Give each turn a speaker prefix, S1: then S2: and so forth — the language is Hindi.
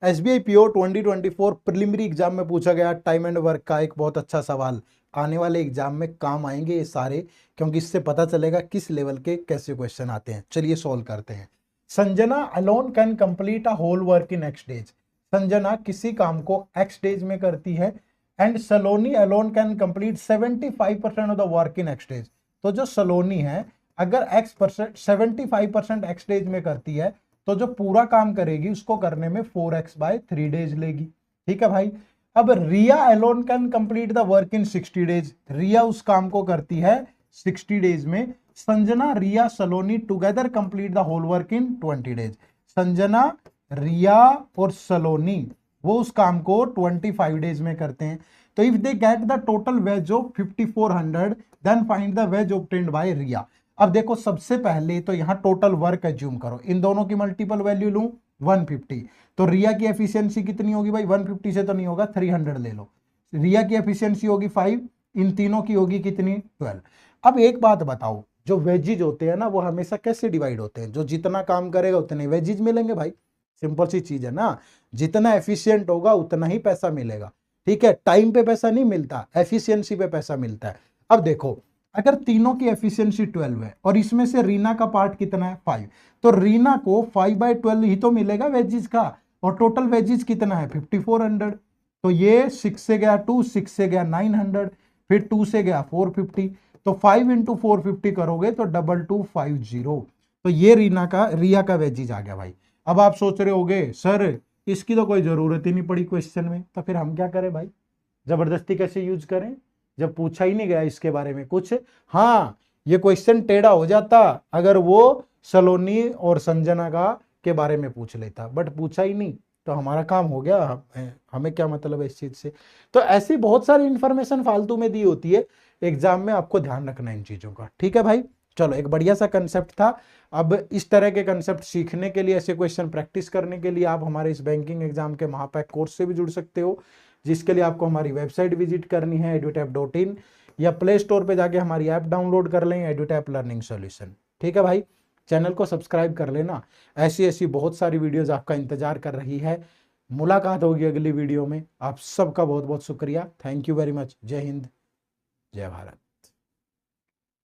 S1: SBI PO 2024 प्रिलिमिनरी एग्जाम में पूछा गया टाइम एंड वर्क का एक बहुत अच्छा सवाल। आने वाले एग्जाम में काम आएंगे ये सारे, क्योंकि इससे पता चलेगा किस लेवल के कैसे क्वेश्चन आते हैं। चलिए सॉल्व करते हैं। Sanjana alone can complete a whole work in x days. Sanjana किसी काम को एक्स डेज में करती है। And Saloni alone can complete 75% of the work in x days. तो जो सलोनी है अगर x% 75% एक्स डेज में करती है तो जो पूरा काम करेगी उसको करने में 4x/3 डेज लेगी। ठीक है भाई। अब Riya alone can complete the work in 60 days. Riya उस काम को करती है 60 डेज में। Sanjana Riya Saloni together complete the whole work in 20 days. Sanjana Riya और सलोनी वो उस काम को 25 डेज में करते हैं। तो if they get the total wage of 5400 then find the wage obtained by Riya. अब देखो सबसे पहले तो यहां टोटल वर्क एज्यूम करो, इन दोनों की मल्टीपल वैल्यू लूं 150। तो रिया की एफिशिएंसी कितनी होगी भाई, 150 से तो नहीं होगा, 300 ले लो। रिया की एफिशिएंसी होगी 5, इन तीनों की होगी कितनी 12। अब एक बात बताओ, जो वेजिज होते हैं ना वो हमेशा कैसे डिवाइड होते हैं, जो जितना काम करेगा उतने वेजिज मिलेंगे भाई। सिंपल सी चीज है ना, जितना एफिशिएंट होगा उतना ही पैसा मिलेगा। ठीक है, टाइम पे पैसा नहीं मिलता, एफिशिएंसी पे पैसा मिलता है। अब देखो अगर तीनों की एफिशिएंसी 12 है और इसमें से रीना का पार्ट कितना है 5, तो रीना को 5/12 ही तो मिलेगा वेजिज का, और टोटल वेजिज कितना है 5400। तो ये 6 से गया 2, 6 से गया 900, फिर 2 से गया 450। तो 5 × 450 करोगे तो 2250। तो ये रिया का वेजिज आ गया भाई। अब आप सोच रहे होगे सर इसकी तो कोई जरूरत ही नहीं पड़ी क्वेश्चन में, तो फिर हम क्या करें भाई, जबरदस्ती कैसे यूज करें जब पूछा ही नहीं गया इसके बारे में कुछ। हाँ, ये क्वेश्चन टेढ़ा हो जाता अगर वो सलोनी और संजना का के बारे में पूछ लेता, बट पूछा ही नहीं तो हमारा काम हो गया, हमें क्या मतलब है इस चीज से। तो ऐसी बहुत सारी इंफॉर्मेशन फालतू में दी होती है एग्जाम में, आपको ध्यान रखना इन चीजों का। ठीक है भाई, चलो एक बढ़िया सा कंसेप्ट था। अब इस तरह के कंसेप्ट सीखने के लिए, ऐसे क्वेश्चन प्रैक्टिस करने के लिए आप हमारे इस बैंकिंग एग्जाम के महापैक कोर्स से भी जुड़ सकते हो, जिसके लिए आपको हमारी वेबसाइट विजिट करनी है edutap.in, या प्ले स्टोर पे जाके हमारी ऐप डाउनलोड कर लें edutap लर्निंग सॉल्यूशन। ठीक है भाई, चैनल को सब्सक्राइब कर लेना, ऐसी ऐसी बहुत सारी वीडियोस आपका इंतजार कर रही है। मुलाकात होगी अगली वीडियो में। आप सबका बहुत बहुत शुक्रिया, थैंक यू वेरी मच। जय हिंद, जय भारत।